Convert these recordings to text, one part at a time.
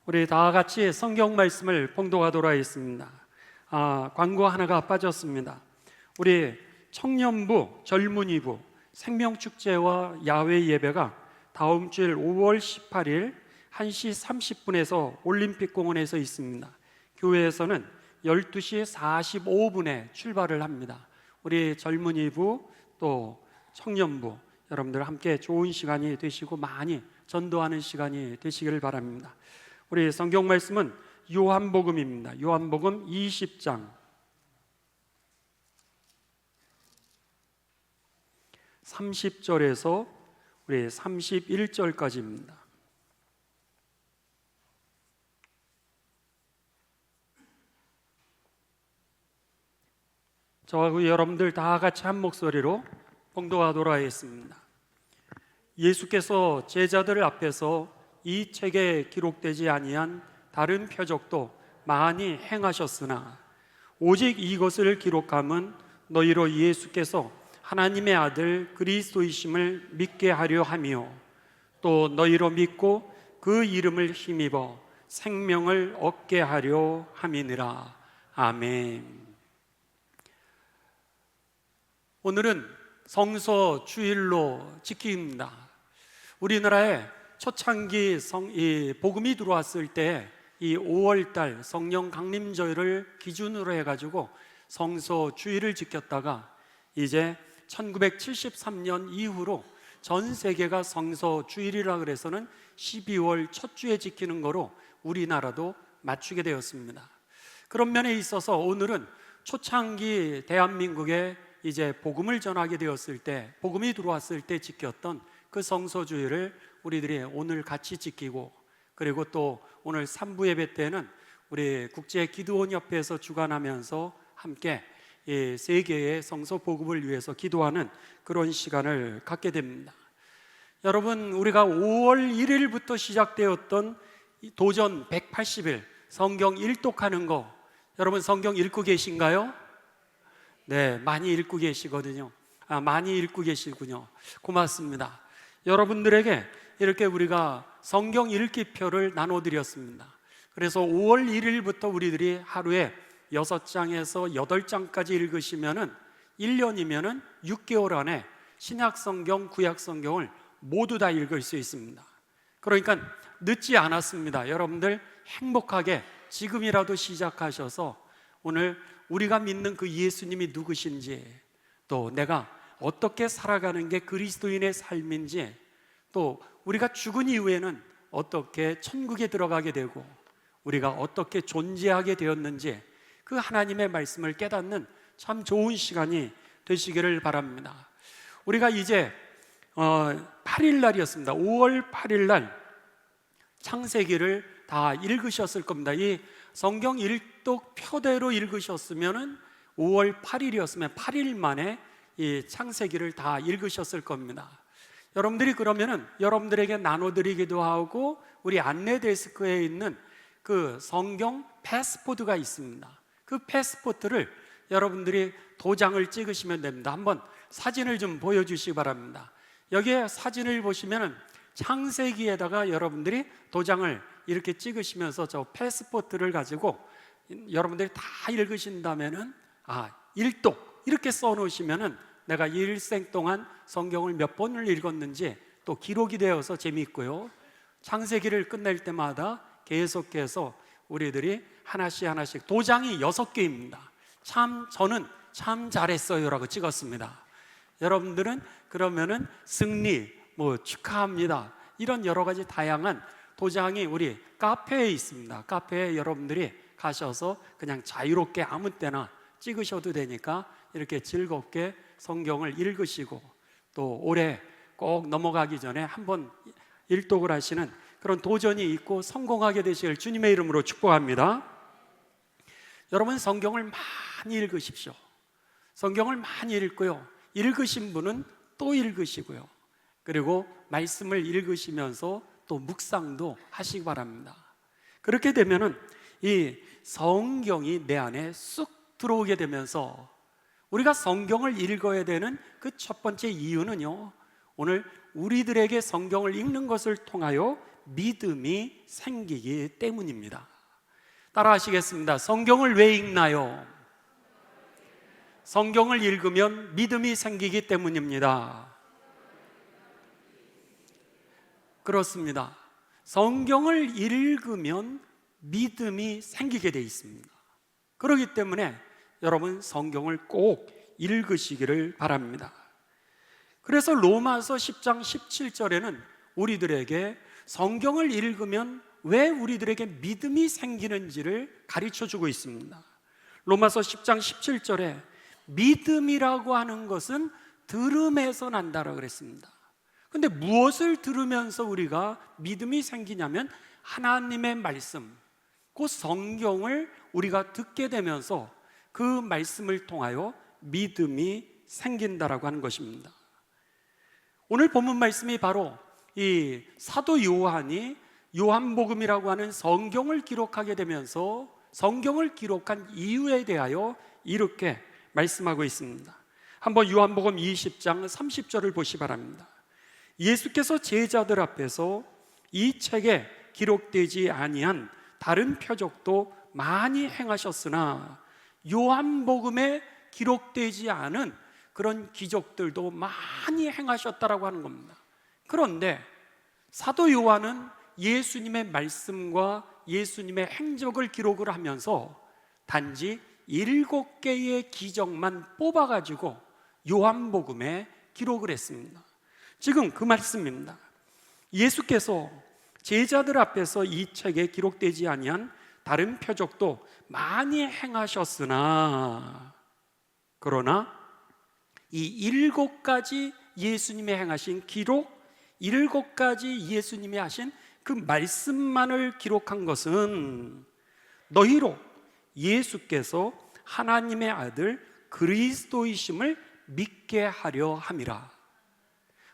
우리 다 같이 성경 말씀을 봉독하도록 하겠습니다. 광고 하나가 빠졌습니다. 우리 청년부, 젊은이부 생명축제와 야외 예배가 다음 주일 5월 18일 1시 30분에서 올림픽공원에서 있습니다. 교회에서는 12시 45분에 출발을 합니다. 우리 젊은이부 또 청년부 여러분들 함께 좋은 시간이 되시고 많이 전도하는 시간이 되시기를 바랍니다. 우리 성경 말씀은 요한복음입니다. 요한복음 20장 30절에서 우리 31절까지입니다. 저하고 여러분들 다 같이 한 목소리로 봉독하도록 하겠습니다. 예수께서 제자들 앞에서 이 책에 기록되지 아니한 다른 표적도 많이 행하셨으나 오직 이것을 기록함은 너희로 예수께서 하나님의 아들 그리스도이심을 믿게 하려 함이요 또 너희로 믿고 그 이름을 힘입어 생명을 얻게 하려 함이니라. 아멘. 오늘은 성서 주일로 지킵니다. 우리나라에 초창기 복음이 들어왔을 때 이 5월달 성령 강림절을 기준으로 해가지고 성서 주일을 지켰다가 이제 1973년 이후로 전 세계가 성서 주일이라 그래서는 12월 첫 주에 지키는 거로 우리나라도 맞추게 되었습니다. 그런 면에 있어서 오늘은 초창기 대한민국에 이제 복음을 전하게 되었을 때, 복음이 들어왔을 때 지켰던 그 성서주일을 우리들이 오늘 같이 지키고, 그리고 또 오늘 3부 예배 때는 우리 국제기도원협회에서 주관하면서 함께 이 세계의 성서 복음을 위해서 기도하는 그런 시간을 갖게 됩니다. 여러분, 우리가 5월 1일부터 시작되었던 도전 180일 성경 일독하는 거, 여러분 성경 읽고 계신가요? 네, 많이 읽고 계시거든요. 많이 읽고 계시군요. 고맙습니다. 여러분들에게 이렇게 우리가 성경 읽기표를 나눠드렸습니다. 그래서 5월 1일부터 우리들이 하루에 6장에서 8장까지 읽으시면은 1년이면은 6개월 안에 신약성경, 구약성경을 모두 다 읽을 수 있습니다. 그러니까 늦지 않았습니다. 여러분들 행복하게 지금이라도 시작하셔서 오늘 우리가 믿는 그 예수님이 누구신지, 또 내가 어떻게 살아가는 게 그리스도인의 삶인지, 또 우리가 죽은 이후에는 어떻게 천국에 들어가게 되고 우리가 어떻게 존재하게 되었는지 그 하나님의 말씀을 깨닫는 참 좋은 시간이 되시기를 바랍니다. 우리가 이제 8일 날이었습니다. 5월 8일 날 창세기를 다 읽으셨을 겁니다. 이 성경 일독 표대로 읽으셨으면 5월 8일이었으면 8일 만에 이 창세기를 다 읽으셨을 겁니다. 여러분들이 그러면은 여러분들에게 나눠드리기도 하고 우리 안내 데스크에 있는 그 성경 패스포드가 있습니다. 그 패스포트를 여러분들이 도장을 찍으시면 됩니다. 한번 사진을 좀 보여주시기 바랍니다. 여기에 사진을 보시면은 창세기에다가 여러분들이 도장을 이렇게 찍으시면서 저 패스포트를 가지고 여러분들이 다 읽으신다면은 일독 이렇게 써놓으시면은 내가 일생 동안 성경을 몇 번을 읽었는지 또 기록이 되어서 재미있고요. 창세기를 끝낼 때마다 계속해서 우리들이 하나씩 도장이 6개입니다. 저는 참 잘했어요 라고 찍었습니다. 여러분들은 그러면은 승리, 축하합니다, 이런 여러 가지 다양한 도장이 우리 카페에 있습니다. 카페에 여러분들이 가셔서 그냥 자유롭게 아무 때나 찍으셔도 되니까 이렇게 즐겁게 성경을 읽으시고 또 올해 꼭 넘어가기 전에 한번 일독을 하시는 그런 도전이 있고 성공하게 되시길 주님의 이름으로 축복합니다. 여러분 성경을 많이 읽으십시오. 성경을 많이 읽고요, 읽으신 분은 또 읽으시고요, 그리고 말씀을 읽으시면서 또 묵상도 하시기 바랍니다. 그렇게 되면은 이 성경이 내 안에 쑥 들어오게 되면서 우리가 성경을 읽어야 되는 그 첫 번째 이유는요, 오늘 우리들에게 성경을 읽는 것을 통하여 믿음이 생기기 때문입니다. 따라 하시겠습니다. 성경을 왜 읽나요? 성경을 읽으면 믿음이 생기기 때문입니다. 그렇습니다. 성경을 읽으면 믿음이 생기게 되어 있습니다. 그렇기 때문에 여러분 성경을 꼭 읽으시기를 바랍니다. 그래서 로마서 10장 17절에는 우리들에게 성경을 읽으면 왜 우리들에게 믿음이 생기는지를 가르쳐주고 있습니다. 로마서 10장 17절에 믿음이라고 하는 것은 들음에서 난다라고 그랬습니다. 근데 무엇을 들으면서 우리가 믿음이 생기냐면 하나님의 말씀, 그 성경을 우리가 듣게 되면서 그 말씀을 통하여 믿음이 생긴다라고 하는 것입니다. 오늘 본문 말씀이 바로 이 사도 요한이 요한복음이라고 하는 성경을 기록하게 되면서 성경을 기록한 이유에 대하여 이렇게 말씀하고 있습니다. 한번 요한복음 20장 30절을 보시 바랍니다. 예수께서 제자들 앞에서 이 책에 기록되지 아니한 다른 표적도 많이 행하셨으나 요한복음에 기록되지 않은 그런 기적들도 많이 행하셨다라고 하는 겁니다. 그런데 사도 요한은 예수님의 말씀과 예수님의 행적을 기록을 하면서 단지 7개의 기적만 뽑아가지고 요한복음에 기록을 했습니다. 지금 그 말씀입니다. 예수께서 제자들 앞에서 이 책에 기록되지 아니한 다른 표적도 많이 행하셨으나 그러나 이 7가지 예수님이 행하신 기록, 7가지 예수님이 하신 그 말씀만을 기록한 것은 너희로 예수께서 하나님의 아들 그리스도이심을 믿게 하려 함이라.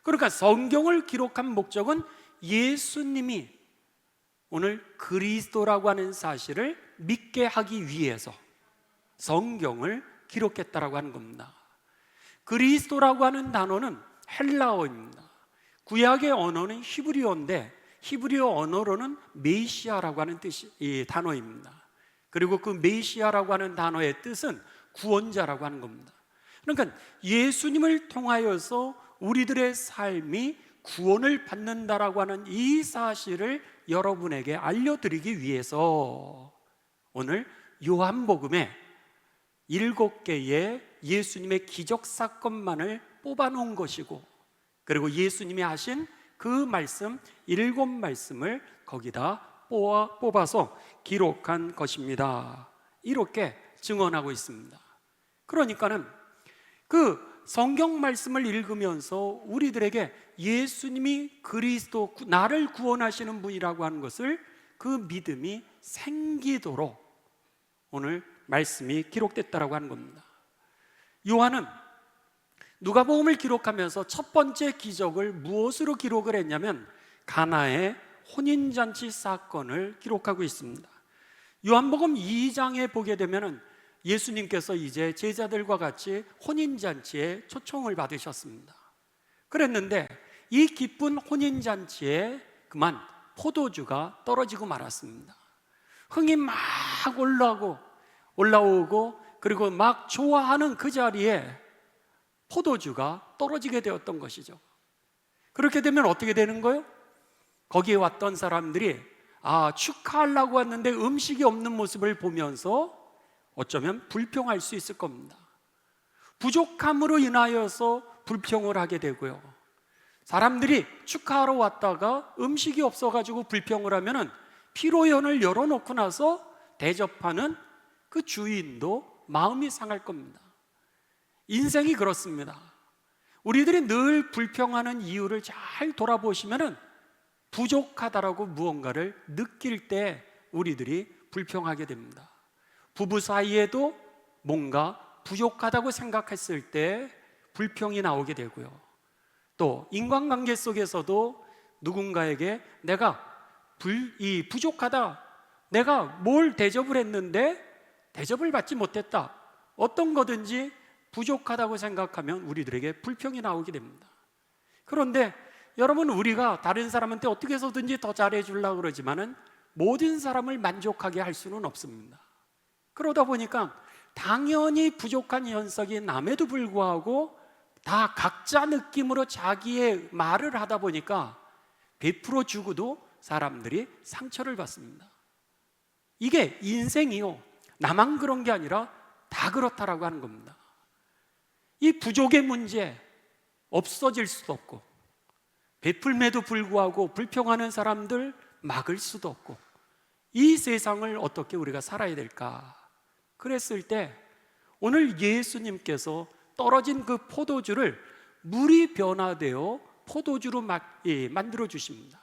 그러니까 성경을 기록한 목적은 예수님이 오늘 그리스도라고 하는 사실을 믿게 하기 위해서 성경을 기록했다라고 하는 겁니다. 그리스도라고 하는 단어는 헬라어입니다. 구약의 언어는 히브리어인데 히브리어 언어로는 메시아라고 하는 이 단어입니다. 그리고 그 메시아라고 하는 단어의 뜻은 구원자라고 하는 겁니다. 그러니까 예수님을 통하여서 우리들의 삶이 구원을 받는다라고 하는 이 사실을 여러분에게 알려드리기 위해서 오늘 요한복음에 7개의 예수님의 기적 사건만을 뽑아놓은 것이고, 그리고 예수님이 하신 그 말씀 7말씀을 거기다 뽑아서 기록한 것입니다. 이렇게 증언하고 있습니다. 그러니까는 그 성경 말씀을 읽으면서 우리들에게 예수님이 그리스도, 나를 구원하시는 분이라고 하는 것을 그 믿음이 생기도록 오늘 말씀이 기록됐다라고 하는 겁니다. 요한은 누가복음을 기록하면서 첫 번째 기적을 무엇으로 기록을 했냐면 가나의 혼인잔치 사건을 기록하고 있습니다. 요한복음 2장에 보게 되면 예수님께서 이제 제자들과 같이 혼인잔치에 초청을 받으셨습니다. 그랬는데 이 기쁜 혼인잔치에 그만 포도주가 떨어지고 말았습니다. 흥이 막 올라오고 그리고 막 좋아하는 그 자리에 포도주가 떨어지게 되었던 것이죠. 그렇게 되면 어떻게 되는 거예요? 거기에 왔던 사람들이 축하하려고 왔는데 음식이 없는 모습을 보면서 어쩌면 불평할 수 있을 겁니다. 부족함으로 인하여서 불평을 하게 되고요, 사람들이 축하하러 왔다가 음식이 없어가지고 불평을 하면은 피로연을 열어놓고 나서 대접하는 그 주인도 마음이 상할 겁니다. 인생이 그렇습니다. 우리들이 늘 불평하는 이유를 잘 돌아보시면은 부족하다라고 무언가를 느낄 때 우리들이 불평하게 됩니다. 부부 사이에도 뭔가 부족하다고 생각했을 때 불평이 나오게 되고요, 또 인간관계 속에서도 누군가에게 내가 부족하다, 내가 뭘 대접을 했는데 대접을 받지 못했다, 어떤 거든지 부족하다고 생각하면 우리들에게 불평이 나오게 됩니다. 그런데 여러분, 우리가 다른 사람한테 어떻게 해서든지 더 잘해주려고 그러지만은 모든 사람을 만족하게 할 수는 없습니다. 그러다 보니까 당연히 부족한 현석이 남에도 불구하고 다 각자 느낌으로 자기의 말을 하다 보니까 베풀어 주고도 사람들이 상처를 받습니다. 이게 인생이요, 나만 그런 게 아니라 다 그렇다라고 하는 겁니다. 이 부족의 문제 없어질 수도 없고, 베풀매도 불구하고 불평하는 사람들 막을 수도 없고, 이 세상을 어떻게 우리가 살아야 될까? 그랬을 때 오늘 예수님께서 떨어진 그 포도주를 물이 변화되어 포도주로 만들어 주십니다.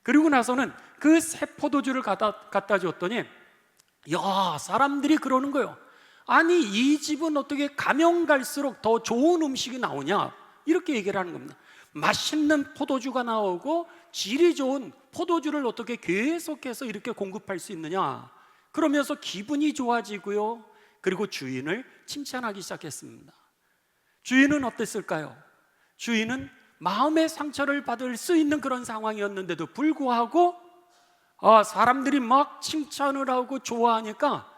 그리고 나서는 그 새 포도주를 갖다 줬더니, 야, 사람들이 그러는 거예요. 아니, 이 집은 어떻게 가면 갈수록 더 좋은 음식이 나오냐? 이렇게 얘기를 하는 겁니다. 맛있는 포도주가 나오고 질이 좋은 포도주를 어떻게 계속해서 이렇게 공급할 수 있느냐? 그러면서 기분이 좋아지고요, 그리고 주인을 칭찬하기 시작했습니다. 주인은 어땠을까요? 주인은 마음의 상처를 받을 수 있는 그런 상황이었는데도 불구하고 사람들이 막 칭찬을 하고 좋아하니까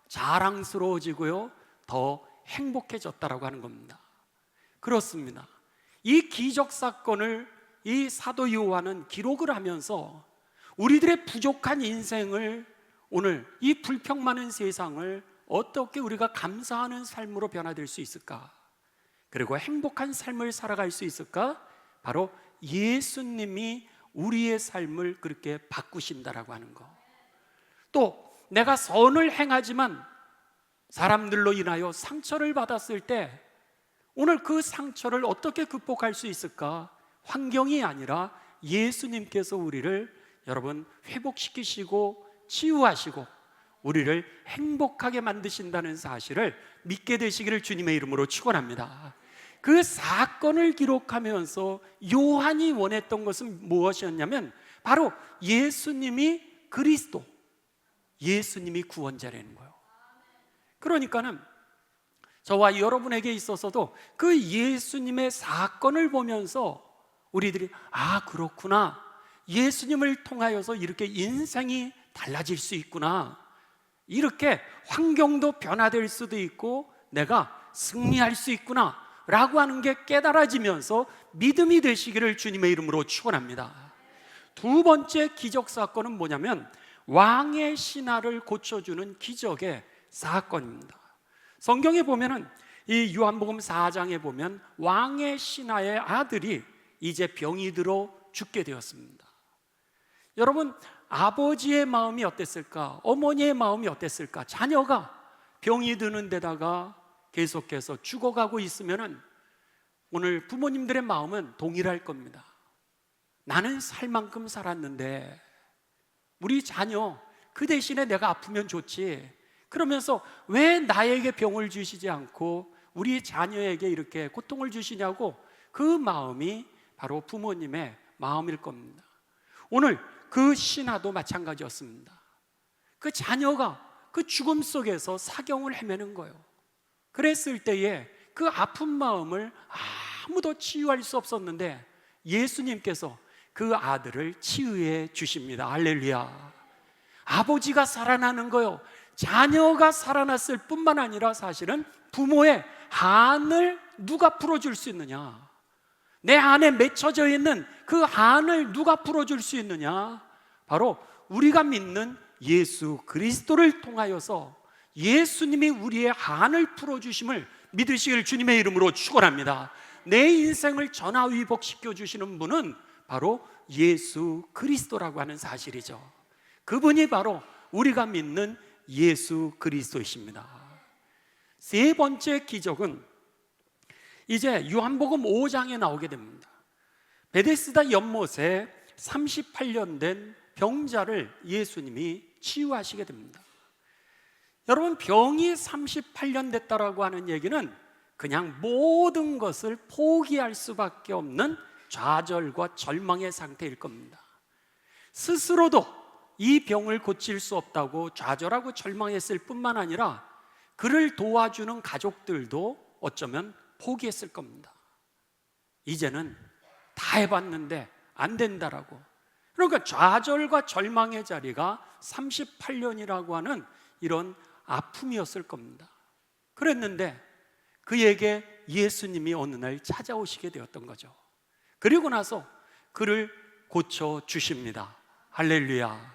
자랑스러워지고요, 더 행복해졌다라고 하는 겁니다. 그렇습니다. 이 기적 사건을 이 사도 요한은 기록을 하면서 우리들의 부족한 인생을, 오늘 이 불평 많은 세상을 어떻게 우리가 감사하는 삶으로 변화될 수 있을까? 그리고 행복한 삶을 살아갈 수 있을까? 바로 예수님이 우리의 삶을 그렇게 바꾸신다라고 하는 거. 또 내가 선을 행하지만 사람들로 인하여 상처를 받았을 때 오늘 그 상처를 어떻게 극복할 수 있을까? 환경이 아니라 예수님께서 우리를 여러분 회복시키시고 치유하시고 우리를 행복하게 만드신다는 사실을 믿게 되시기를 주님의 이름으로 축원합니다. 그 사건을 기록하면서 요한이 원했던 것은 무엇이었냐면 바로 예수님이 그리스도, 예수님이 구원자라는 거예요. 그러니까는 저와 여러분에게 있어서도 그 예수님의 사건을 보면서 우리들이 그렇구나, 예수님을 통하여서 이렇게 인생이 달라질 수 있구나, 이렇게 환경도 변화될 수도 있고 내가 승리할 수 있구나 라고 하는 게 깨달아지면서 믿음이 되시기를 주님의 이름으로 축원합니다. 두 번째 기적 사건은 뭐냐면 왕의 신하를 고쳐주는 기적의 사건입니다. 성경에 보면은 이 요한복음 4장에 보면 왕의 신하의 아들이 이제 병이 들어 죽게 되었습니다. 여러분, 아버지의 마음이 어땠을까? 어머니의 마음이 어땠을까? 자녀가 병이 드는 데다가 계속해서 죽어가고 있으면은 오늘 부모님들의 마음은 동일할 겁니다. 나는 살 만큼 살았는데 우리 자녀 그 대신에 내가 아프면 좋지, 그러면서 왜 나에게 병을 주시지 않고 우리 자녀에게 이렇게 고통을 주시냐고, 그 마음이 바로 부모님의 마음일 겁니다. 오늘 그 신하도 마찬가지였습니다. 그 자녀가 그 죽음 속에서 사경을 헤매는 거예요. 그랬을 때에 그 아픈 마음을 아무도 치유할 수 없었는데 예수님께서 그 아들을 치유해 주십니다. 할렐루야. 아버지가 살아나는 거요, 자녀가 살아났을 뿐만 아니라 사실은 부모의 한을 누가 풀어줄 수 있느냐, 내 안에 맺혀져 있는 그 한을 누가 풀어줄 수 있느냐, 바로 우리가 믿는 예수 그리스도를 통하여서 예수님이 우리의 한을 풀어주심을 믿으시길 주님의 이름으로 축원합니다. 내 인생을 전화위복시켜 주시는 분은 바로 예수 그리스도라고 하는 사실이죠. 그분이 바로 우리가 믿는 예수 그리스도이십니다. 세 번째 기적은 이제 요한복음 5장에 나오게 됩니다. 베데스다 연못에 38년 된 병자를 예수님이 치유하시게 됩니다. 여러분, 병이 38년 됐다라고 하는 얘기는 그냥 모든 것을 포기할 수밖에 없는 좌절과 절망의 상태일 겁니다. 스스로도 이 병을 고칠 수 없다고 좌절하고 절망했을 뿐만 아니라 그를 도와주는 가족들도 어쩌면 포기했을 겁니다. 이제는 다 해봤는데 안 된다라고. 그러니까 좌절과 절망의 자리가 38년이라고 하는 이런 아픔이었을 겁니다. 그랬는데 그에게 예수님이 어느 날 찾아오시게 되었던 거죠. 그리고 나서 그를 고쳐주십니다. 할렐루야.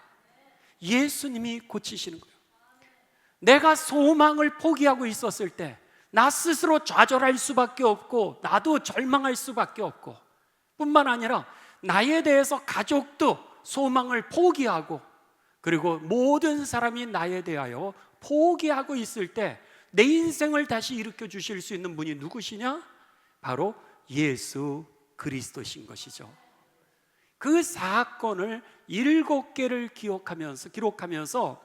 예수님이 고치시는 거예요. 내가 소망을 포기하고 있었을 때 나 스스로 좌절할 수밖에 없고 나도 절망할 수밖에 없고, 뿐만 아니라 나에 대해서 가족도 소망을 포기하고, 그리고 모든 사람이 나에 대하여 포기하고 있을 때 내 인생을 다시 일으켜 주실 수 있는 분이 누구시냐? 바로 예수 그리스도신 것이죠. 그 사건을 7개를 기록하면서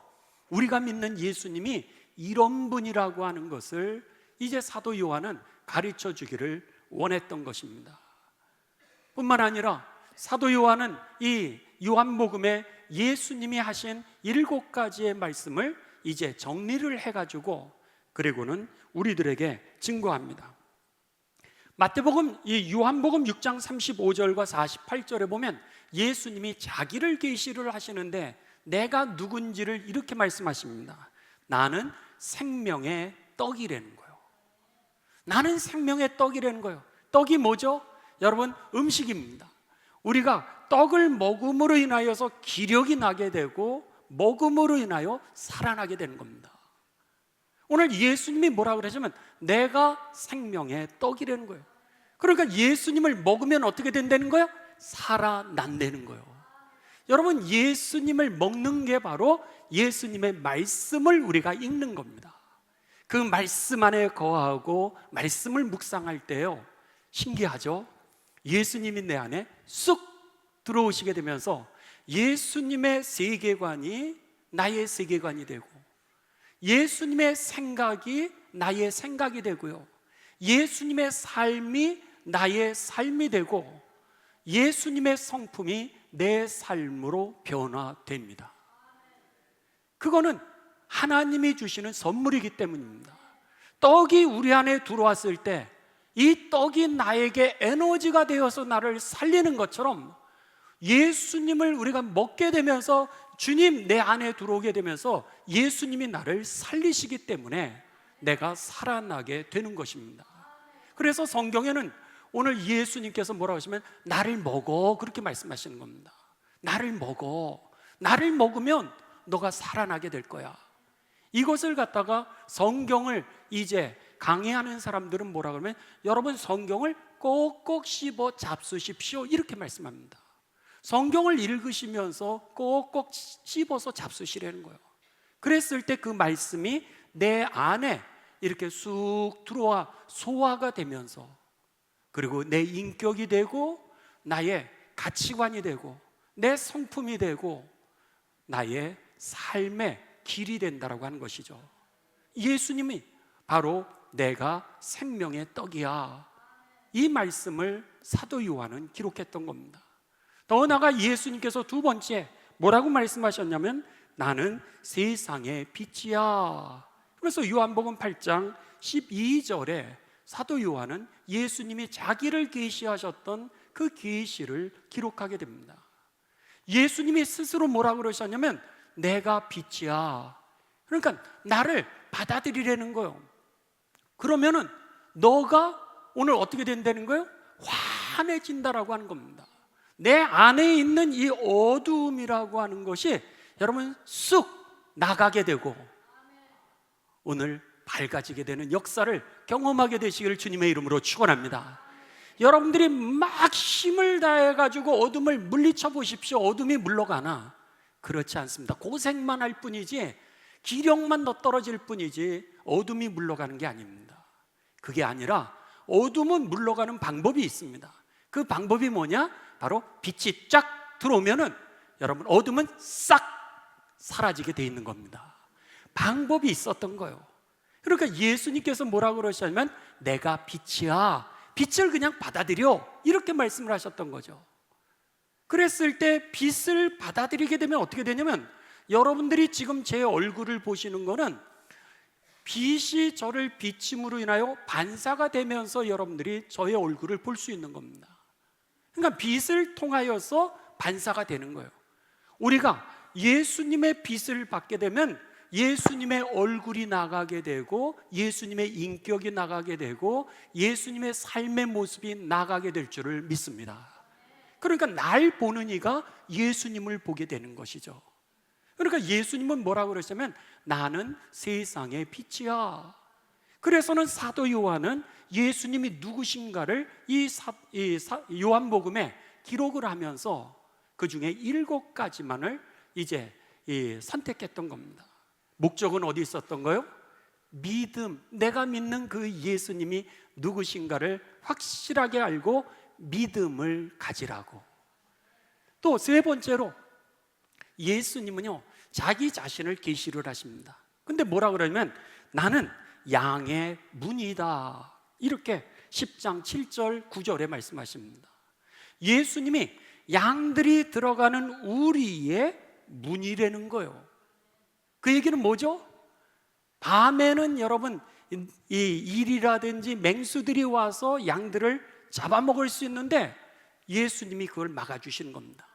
우리가 믿는 예수님이 이런 분이라고 하는 것을 이제 사도 요한은 가르쳐 주기를 원했던 것입니다. 뿐만 아니라 사도 요한은 이 요한복음에 예수님이 하신 7가지의 말씀을 이제 정리를 해가지고 그리고는 우리들에게 증거합니다. 마태복음, 이 요한복음 6장 35절과 48절에 보면 예수님이 자기를 계시를 하시는데 내가 누군지를 이렇게 말씀하십니다. 나는 생명의 떡이라는 거예요. 나는 생명의 떡이라는 거예요. 떡이 뭐죠? 여러분, 음식입니다. 우리가 떡을 먹음으로 인하여서 기력이 나게 되고 먹음으로 인하여 살아나게 되는 겁니다. 오늘 예수님이 뭐라 그러시면 내가 생명의 떡이라는 거예요. 그러니까 예수님을 먹으면 어떻게 된다는 거예요? 살아난다는 거예요. 여러분, 예수님을 먹는 게 바로 예수님의 말씀을 우리가 읽는 겁니다. 그 말씀 안에 거하고 말씀을 묵상할 때요, 신기하죠? 예수님이 내 안에 쑥 들어오시게 되면서 예수님의 세계관이 나의 세계관이 되고, 예수님의 생각이 나의 생각이 되고요, 예수님의 삶이 나의 삶이 되고, 예수님의 성품이 내 삶으로 변화됩니다. 그거는 하나님이 주시는 선물이기 때문입니다. 떡이 우리 안에 들어왔을 때 이 떡이 나에게 에너지가 되어서 나를 살리는 것처럼 예수님을 우리가 먹게 되면서 주님 내 안에 들어오게 되면서 예수님이 나를 살리시기 때문에 내가 살아나게 되는 것입니다. 그래서 성경에는 오늘 예수님께서 뭐라고 하시면 나를 먹어, 그렇게 말씀하시는 겁니다. 나를 먹어. 나를 먹으면 너가 살아나게 될 거야. 이것을 갖다가 성경을 이제 강의하는 사람들은 뭐라 그러면 여러분 성경을 꼭꼭 씹어 잡수십시오, 이렇게 말씀합니다. 성경을 읽으시면서 꼭꼭 씹어서 잡수시라는 거예요. 그랬을 때 그 말씀이 내 안에 이렇게 쑥 들어와 소화가 되면서, 그리고 내 인격이 되고 나의 가치관이 되고 내 성품이 되고 나의 삶의 길이 된다라고 하는 것이죠. 예수님이 바로 내가 생명의 떡이야, 이 말씀을 사도 요한은 기록했던 겁니다. 더 나아가 예수님께서 두 번째 뭐라고 말씀하셨냐면 나는 세상의 빛이야. 그래서 요한복음 8장 12절에 사도 요한은 예수님이 자기를 계시하셨던 그 계시를 기록하게 됩니다. 예수님이 스스로 뭐라고 그러셨냐면 내가 빛이야. 그러니까 나를 받아들이라는 거예요. 그러면은 너가 오늘 어떻게 된다는 거예요? 환해진다라고 하는 겁니다. 내 안에 있는 이 어두움이라고 하는 것이 여러분 쑥 나가게 되고 오늘 밝아지게 되는 역사를 경험하게 되시기를 주님의 이름으로 축원합니다. 여러분들이 막 힘을 다해가지고 어둠을 물리쳐 보십시오. 어둠이 물러가나? 그렇지 않습니다. 고생만 할 뿐이지 기력만 더 떨어질 뿐이지 어둠이 물러가는 게 아닙니다. 그게 아니라 어둠은 물러가는 방법이 있습니다. 그 방법이 뭐냐? 바로 빛이 쫙 들어오면은 여러분 어둠은 싹 사라지게 돼 있는 겁니다. 방법이 있었던 거예요. 그러니까 예수님께서 뭐라고 그러셨냐면 내가 빛이야, 빛을 그냥 받아들여, 이렇게 말씀을 하셨던 거죠. 그랬을 때 빛을 받아들이게 되면 어떻게 되냐면 여러분들이 지금 제 얼굴을 보시는 거는 빛이 저를 비침으로 인하여 반사가 되면서 여러분들이 저의 얼굴을 볼 수 있는 겁니다. 그러니까 빛을 통하여서 반사가 되는 거예요. 우리가 예수님의 빛을 받게 되면 예수님의 얼굴이 나가게 되고 예수님의 인격이 나가게 되고 예수님의 삶의 모습이 나가게 될 줄을 믿습니다. 그러니까 날 보는 이가 예수님을 보게 되는 것이죠. 그러니까 예수님은 뭐라고 그러시냐면 나는 세상의 빛이야. 그래서는 사도 요한은 예수님이 누구신가를 요한복음에 기록을 하면서 그 중에 7가지만을 이제 선택했던 겁니다. 목적은 어디 있었던 거요? 믿음, 내가 믿는 그 예수님이 누구신가를 확실하게 알고 믿음을 가지라고. 또 세 번째로 예수님은요 자기 자신을 계시를 하십니다. 근데 뭐라 그러냐면 나는 양의 문이다, 이렇게 10장 7절 9절에 말씀하십니다. 예수님이 양들이 들어가는 우리의 문이라는 거예요. 그 얘기는 뭐죠? 밤에는 여러분 이 일이라든지 맹수들이 와서 양들을 잡아먹을 수 있는데 예수님이 그걸 막아주시는 겁니다.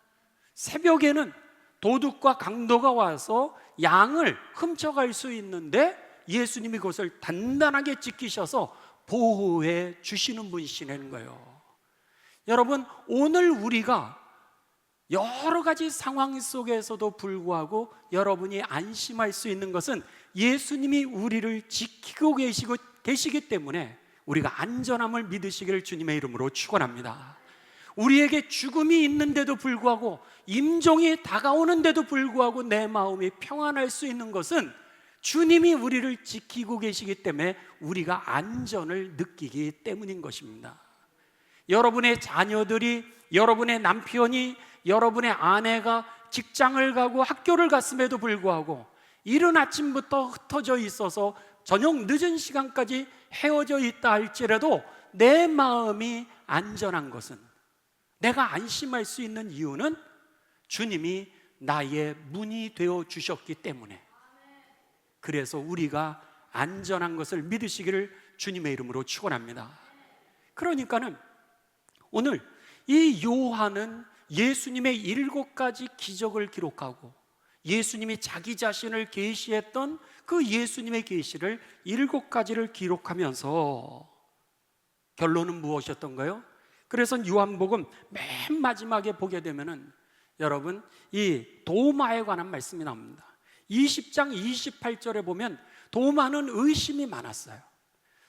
새벽에는 도둑과 강도가 와서 양을 훔쳐갈 수 있는데 예수님이 그것을 단단하게 지키셔서 보호해 주시는 분이시라는 거예요. 여러분, 오늘 우리가 여러 가지 상황 속에서도 불구하고 여러분이 안심할 수 있는 것은 예수님이 우리를 지키고 계시기 때문에 우리가 안전함을 믿으시기를 주님의 이름으로 축원합니다. 우리에게 죽음이 있는데도 불구하고 임종이 다가오는데도 불구하고 내 마음이 평안할 수 있는 것은 주님이 우리를 지키고 계시기 때문에 우리가 안전을 느끼기 때문인 것입니다. 여러분의 자녀들이, 여러분의 남편이, 여러분의 아내가 직장을 가고 학교를 갔음에도 불구하고 이른 아침부터 흩어져 있어서 저녁 늦은 시간까지 헤어져 있다 할지라도 내 마음이 안전한 것은, 내가 안심할 수 있는 이유는 주님이 나의 문이 되어 주셨기 때문에, 그래서 우리가 안전한 것을 믿으시기를 주님의 이름으로 축원합니다. 그러니까는 오늘 이 요한은 예수님의 7가지 기적을 기록하고 예수님이 자기 자신을 계시했던 그 예수님의 계시를 7가지를 기록하면서 결론은 무엇이었던가요? 그래서 요한복음 맨 마지막에 보게 되면은 여러분 이 도마에 관한 말씀이 나옵니다. 20장 28절에 보면 도마는 의심이 많았어요.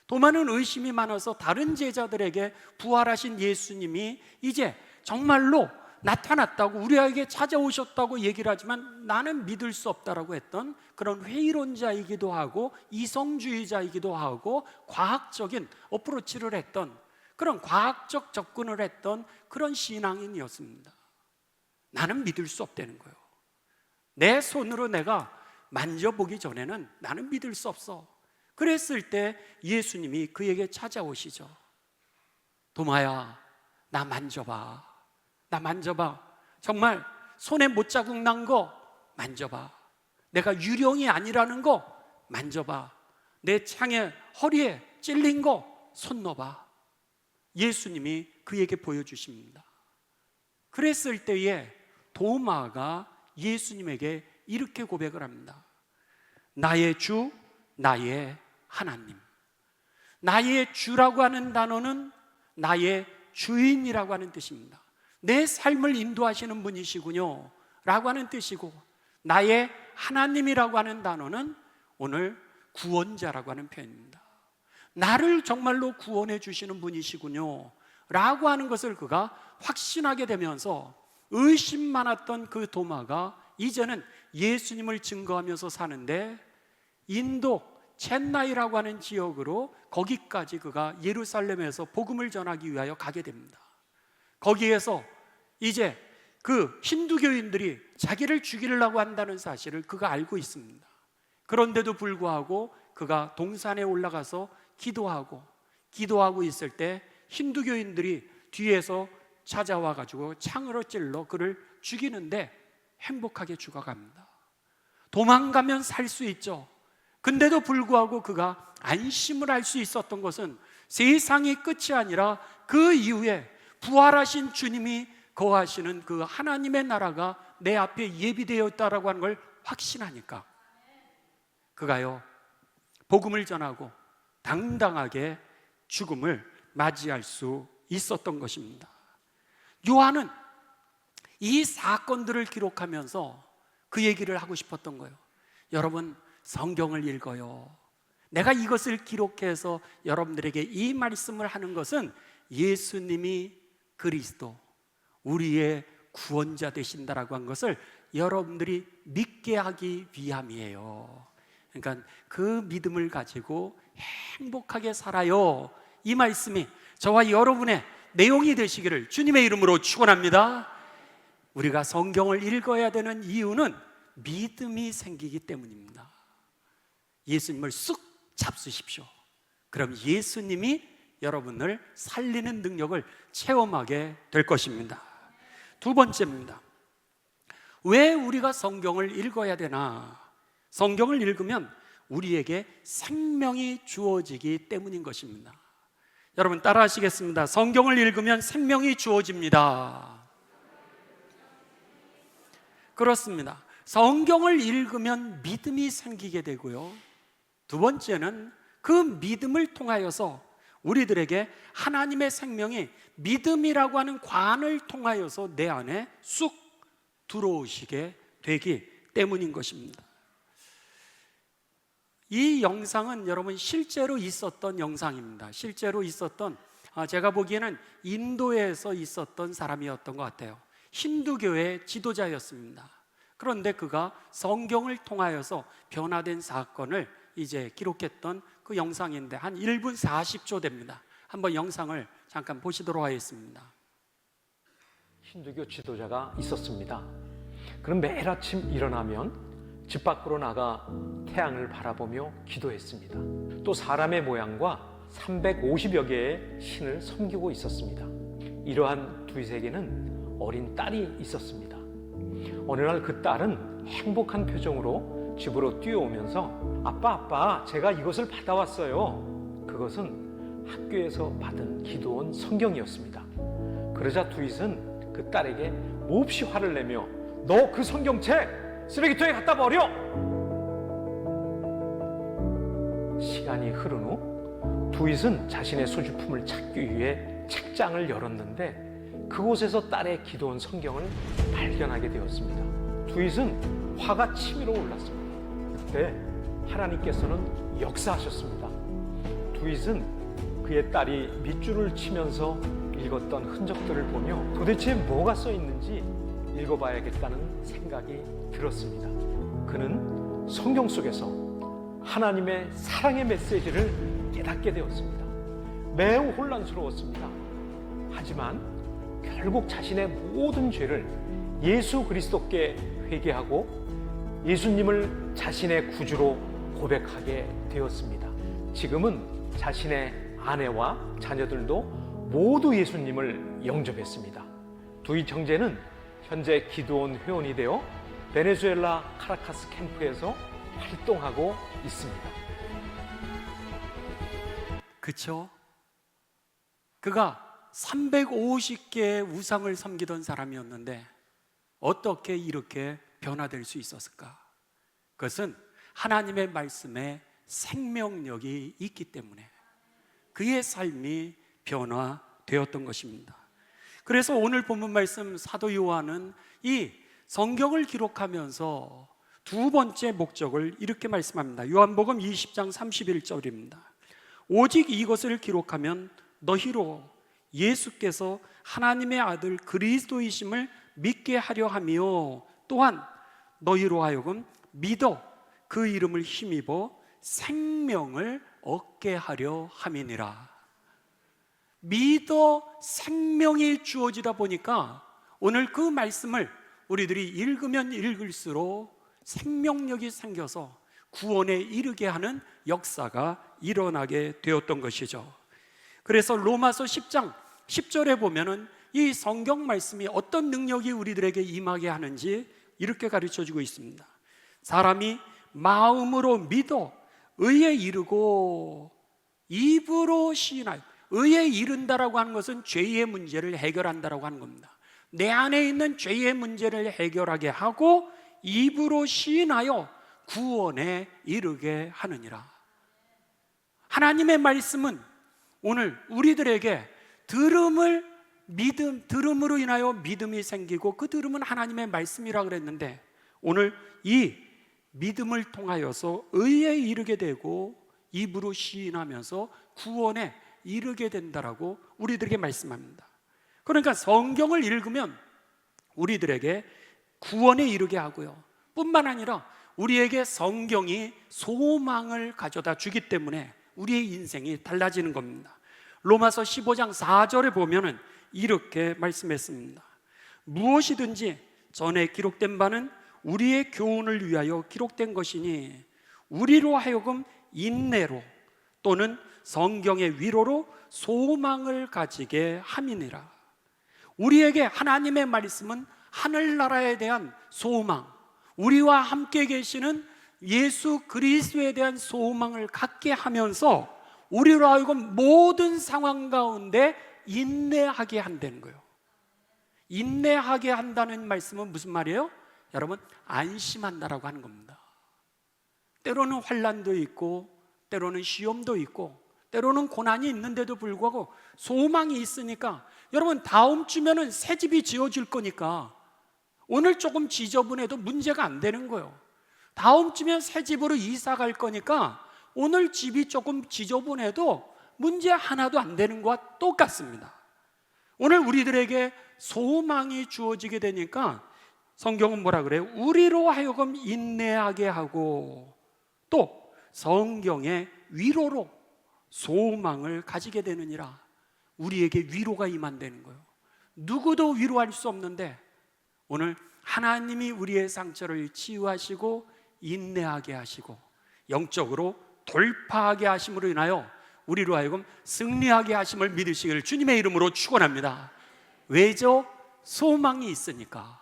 도마는 의심이 많아서 다른 제자들에게 부활하신 예수님이 이제 정말로 나타났다고, 우리에게 찾아오셨다고 얘기를 하지만 나는 믿을 수 없다라고 했던 그런 회의론자이기도 하고 이성주의자이기도 하고 과학적인 어프로치를 했던 그런 과학적 접근을 했던 그런 신앙인이었습니다. 나는 믿을 수 없다는 거예요. 내 손으로 내가 만져보기 전에는 나는 믿을 수 없어. 그랬을 때 예수님이 그에게 찾아오시죠. 도마야, 나 만져봐. 나 만져봐. 정말 손에 못자국 난 거 만져봐. 내가 유령이 아니라는 거 만져봐. 내 창에 허리에 찔린 거 손 넣어봐. 예수님이 그에게 보여주십니다. 그랬을 때에 도마가 예수님에게 이렇게 고백을 합니다. 나의 주, 나의 하나님. 나의 주라고 하는 단어는 나의 주인이라고 하는 뜻입니다. 내 삶을 인도하시는 분이시군요 라고 하는 뜻이고, 나의 하나님이라고 하는 단어는 오늘 구원자라고 하는 표현입니다. 나를 정말로 구원해 주시는 분이시군요 라고 하는 것을 그가 확신하게 되면서 의심 많았던 그 도마가 이제는 예수님을 증거하면서 사는데 인도 첸나이라고 하는 지역으로 거기까지 그가 예루살렘에서 복음을 전하기 위하여 가게 됩니다. 거기에서 이제 그 힌두교인들이 자기를 죽이려고 한다는 사실을 그가 알고 있습니다. 그런데도 불구하고 그가 동산에 올라가서 기도하고 있을 때 힌두교인들이 뒤에서 찾아와 가지고 창으로 찔러 그를 죽이는데 행복하게 죽어갑니다. 도망가면 살 수 있죠. 근데도 불구하고 그가 안심을 할 수 있었던 것은 세상이 끝이 아니라 그 이후에 부활하신 주님이 거하시는 그 하나님의 나라가 내 앞에 예비되어 있다라고 하는 걸 확신하니까 그가요 복음을 전하고 당당하게 죽음을 맞이할 수 있었던 것입니다. 요한은 이 사건들을 기록하면서 그 얘기를 하고 싶었던 거예요. 여러분, 성경을 읽어요. 내가 이것을 기록해서 여러분들에게 이 말씀을 하는 것은 예수님이 그리스도, 우리의 구원자 되신다라고 한 것을 여러분들이 믿게 하기 위함이에요. 그러니까 그 믿음을 가지고 행복하게 살아요. 이 말씀이 저와 여러분의 내용이 되시기를 주님의 이름으로 축원합니다. 우리가 성경을 읽어야 되는 이유는 믿음이 생기기 때문입니다. 예수님을 쑥 잡수십시오. 그럼 예수님이 여러분을 살리는 능력을 체험하게 될 것입니다. 두 번째입니다. 왜 우리가 성경을 읽어야 되나? 성경을 읽으면 우리에게 생명이 주어지기 때문인 것입니다. 여러분 따라 하시겠습니다. 성경을 읽으면 생명이 주어집니다. 그렇습니다. 성경을 읽으면 믿음이 생기게 되고요, 두 번째는 그 믿음을 통하여서 우리들에게 하나님의 생명이 믿음이라고 하는 관을 통하여서 내 안에 쑥 들어오시게 되기 때문인 것입니다. 이 영상은 여러분 실제로 있었던 영상입니다. 실제로 있었던, 제가 보기에는 인도에서 있었던 사람이었던 것 같아요. 힌두교의 지도자였습니다. 그런데 그가 성경을 통하여서 변화된 사건을 이제 기록했던 그 영상인데 한 1분 40초 됩니다. 한번 영상을 잠깐 보시도록 하겠습니다. 힌두교 지도자가 있었습니다. 그럼 매일 아침 일어나면 집 밖으로 나가 태양을 바라보며 기도했습니다. 또 사람의 모양과 350여 개의 신을 섬기고 있었습니다. 이러한 두이세계는 어린 딸이 있었습니다. 어느 날 그 딸은 행복한 표정으로 집으로 뛰어오면서 아빠, 제가 이것을 받아왔어요. 그것은 학교에서 받은 기도원 성경이었습니다. 그러자 두잇은 그 딸에게 몹시 화를 내며 너 그 성경책 쓰레기통에 갖다 버려! 시간이 흐른 후 두잇은 자신의 소지품을 찾기 위해 책장을 열었는데 그곳에서 딸의 기도원 성경을 발견하게 되었습니다. 두잇은 화가 치밀어 올랐습니다. 그때 하나님께서는 역사하셨습니다. 두잇은 그의 딸이 밑줄을 치면서 읽었던 흔적들을 보며 도대체 뭐가 써 있는지 읽어봐야겠다는 생각이 들었습니다. 그는 성경 속에서 하나님의 사랑의 메시지를 깨닫게 되었습니다. 매우 혼란스러웠습니다. 하지만 결국 자신의 모든 죄를 예수 그리스도께 회개하고 예수님을 자신의 구주로 고백하게 되었습니다. 지금은 자신의 아내와 자녀들도 모두 예수님을 영접했습니다. 두잇 형제는 현재 기도원 회원이 되어 베네수엘라 카라카스 캠프에서 활동하고 있습니다. 그쵸? 그가 350개의 우상을 섬기던 사람이었는데 어떻게 이렇게 변화될 수 있었을까? 그것은 하나님의 말씀에 생명력이 있기 때문에 그의 삶이 변화되었던 것입니다. 그래서 오늘 본문 말씀 사도 요한은 이 성경을 기록하면서 두 번째 목적을 이렇게 말씀합니다. 요한복음 20장 31절입니다. 오직 이것을 기록하면 너희로 예수께서 하나님의 아들 그리스도이심을 믿게 하려 하며 또한 너희로 하여금 믿어 그 이름을 힘입어 생명을 얻게 하려 함이니라. 믿어 생명이 주어지다 보니까 오늘 그 말씀을 우리들이 읽으면 읽을수록 생명력이 생겨서 구원에 이르게 하는 역사가 일어나게 되었던 것이죠. 그래서 로마서 10장 10절에 보면은 이 성경 말씀이 어떤 능력이 우리들에게 임하게 하는지 이렇게 가르쳐주고 있습니다. 사람이 마음으로 믿어 의에 이르고 입으로 시인하여 의에 이른다라고 하는 것은 죄의 문제를 해결한다라고 하는 겁니다. 내 안에 있는 죄의 문제를 해결하게 하고 입으로 시인하여 구원에 이르게 하느니라. 하나님의 말씀은 오늘 우리들에게 들음으로 인하여 믿음이 생기고, 그 들음은 하나님의 말씀이라 그랬는데, 오늘 이 믿음을 통하여서 의에 이르게 되고 입으로 시인하면서 구원에 이르게 된다라고 우리들에게 말씀합니다. 그러니까 성경을 읽으면 우리들에게 구원에 이르게 하고요, 뿐만 아니라 우리에게 성경이 소망을 가져다 주기 때문에 우리의 인생이 달라지는 겁니다. 로마서 15장 4절에 보면은 이렇게 말씀했습니다. 무엇이든지 전에 기록된 바는 우리의 교훈을 위하여 기록된 것이니 우리로 하여금 인내로 또는 성경의 위로로 소망을 가지게 함이니라. 우리에게 하나님의 말씀은 하늘나라에 대한 소망, 우리와 함께 계시는 예수 그리스도에 대한 소망을 갖게 하면서 우리로 하여금 모든 상황 가운데 인내하게 한다는 거예요. 인내하게 한다는 말씀은 무슨 말이에요? 여러분, 안심한다라고 하는 겁니다. 때로는 환난도 있고, 때로는 시험도 있고, 때로는 고난이 있는데도 불구하고 소망이 있으니까, 여러분 다음 주면은 새 집이 지어질 거니까 오늘 조금 지저분해도 문제가 안 되는 거예요. 다음 주면 새 집으로 이사 갈 거니까 오늘 집이 조금 지저분해도 문제 하나도 안 되는 것과 똑같습니다. 오늘 우리들에게 소망이 주어지게 되니까 성경은 뭐라 그래요? 우리로 하여금 인내하게 하고 또 성경의 위로로 소망을 가지게 되느니라. 우리에게 위로가 임한다는 거예요. 누구도 위로할 수 없는데 오늘 하나님이 우리의 상처를 치유하시고 인내하게 하시고 영적으로 돌파하게 하심으로 인하여 우리로 하여금 승리하게 하심을 믿으시기를 주님의 이름으로 축원합니다. 왜죠? 소망이 있으니까.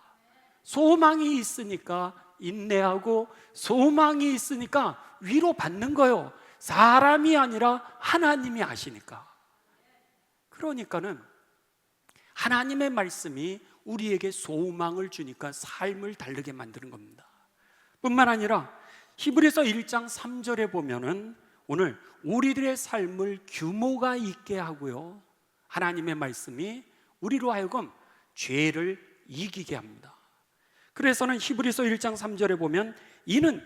소망이 있으니까 인내하고, 소망이 있으니까 위로받는 거예요. 사람이 아니라 하나님이 아시니까. 그러니까는 하나님의 말씀이 우리에게 소망을 주니까 삶을 다르게 만드는 겁니다. 뿐만 아니라 히브리서 1장 3절에 보면은 오늘 우리들의 삶을 규모가 있게 하고요, 하나님의 말씀이 우리로 하여금 죄를 이기게 합니다. 그래서는 히브리서 1장 3절에 보면 이는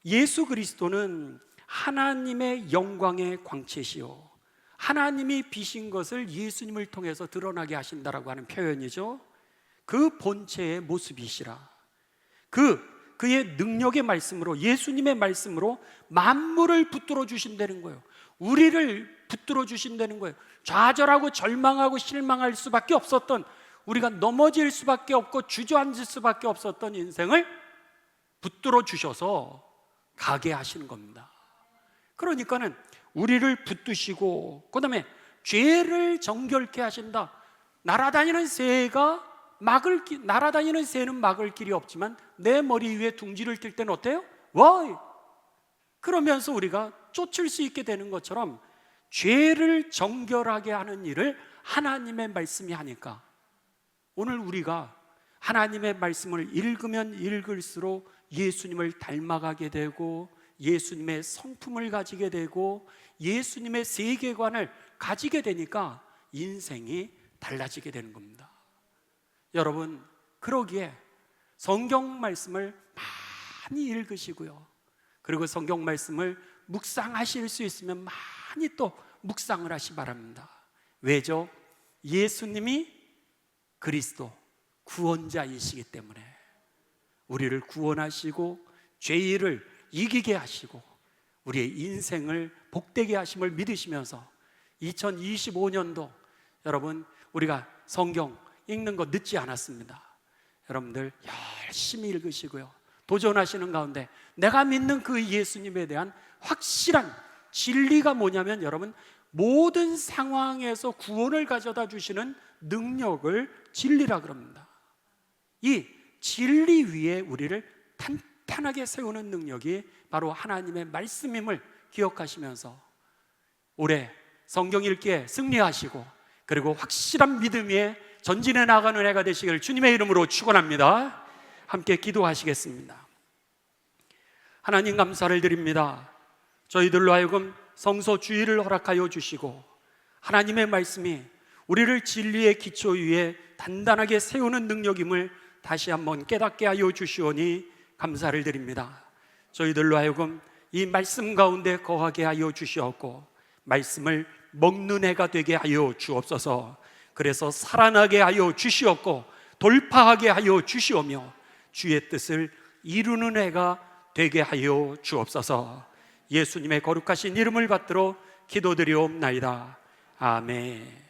예수 그리스도는 하나님의 영광의 광채시요 하나님이 비신 것을 예수님을 통해서 드러나게 하신다라고 하는 표현이죠. 그 본체의 모습이시라. 그의 능력의 말씀으로, 예수님의 말씀으로 만물을 붙들어 주신다는 거예요. 우리를 붙들어 주신다는 거예요. 좌절하고 절망하고 실망할 수밖에 없었던, 우리가 넘어질 수밖에 없고 주저앉을 수밖에 없었던 인생을 붙들어 주셔서 가게 하시는 겁니다. 그러니까는 우리를 붙드시고, 그 다음에 죄를 정결케 하신다. 날아다니는 새는 막을 길이 없지만 내 머리 위에 둥지를 뜰 때는 어때요? 와! 그러면서 우리가 쫓을 수 있게 되는 것처럼 죄를 정결하게 하는 일을 하나님의 말씀이 하니까 오늘 우리가 하나님의 말씀을 읽으면 읽을수록 예수님을 닮아가게 되고 예수님의 성품을 가지게 되고 예수님의 세계관을 가지게 되니까 인생이 달라지게 되는 겁니다. 여러분, 그러기에 성경 말씀을 많이 읽으시고요, 그리고 성경 말씀을 묵상하실 수 있으면 많이 또 묵상을 하시 바랍니다. 왜죠? 예수님이 그리스도 구원자이시기 때문에 우리를 구원하시고 죄를 이기게 하시고 우리의 인생을 복되게 하심을 믿으시면서 2025년도 여러분, 우리가 성경 읽는 거 늦지 않았습니다. 여러분들 열심히 읽으시고요, 도전하시는 가운데 내가 믿는 그 예수님에 대한 확실한 진리가 뭐냐면, 여러분, 모든 상황에서 구원을 가져다 주시는 능력을 진리라 그럽니다. 이 진리 위에 우리를 탄탄하게 세우는 능력이 바로 하나님의 말씀임을 기억하시면서 올해 성경 읽기에 승리하시고 그리고 확실한 믿음에 전진해 나가는 해가 되시기를 주님의 이름으로 축원합니다. 함께 기도하시겠습니다. 하나님 감사를 드립니다. 저희들로 하여금 성서 주일을 허락하여 주시고 하나님의 말씀이 우리를 진리의 기초 위에 단단하게 세우는 능력임을 다시 한번 깨닫게 하여 주시오니 감사를 드립니다. 저희들로 하여금 이 말씀 가운데 거하게 하여 주시옵고 말씀을 먹는 해가 되게 하여 주옵소서. 그래서 살아나게 하여 주시옵고 돌파하게 하여 주시오며 주의 뜻을 이루는 해가 되게 하여 주옵소서. 예수님의 거룩하신 이름을 받들어 기도드리옵나이다. 아멘.